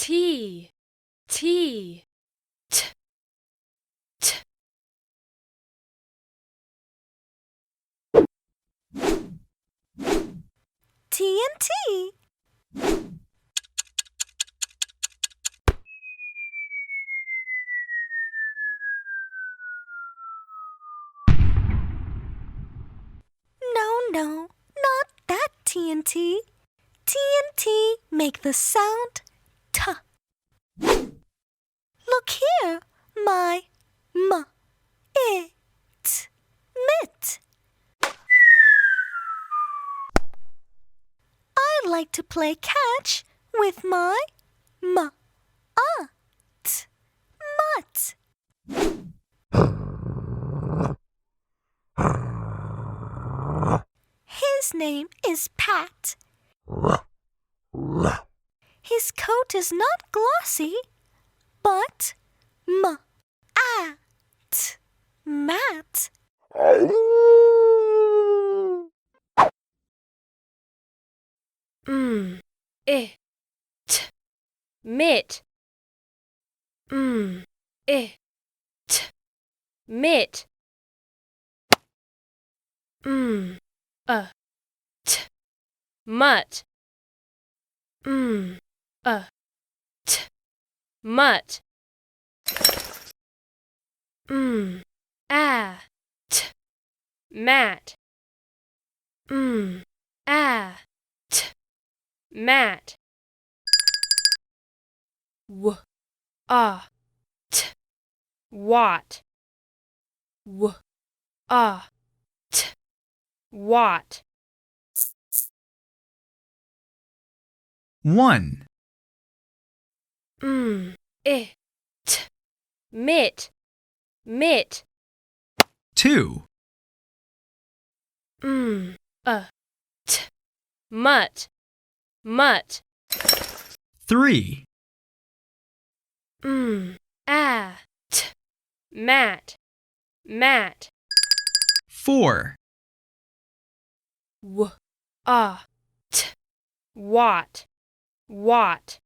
T, T, T, T. TNT. No, not that TNT. TNT make the sound T. Look here, my it mitt. I like to play catch with my mutt. His name is Pat. His coat is not glossy, but matte. It, mitt. It, mitt. T, mutt. T, mutt. T, mat. T, mat. T, wat. T, wat. 1, It, mitt, mitt. 2, T, mutt, mutt. 3, T, mat, mat. 4, T, wat, wat.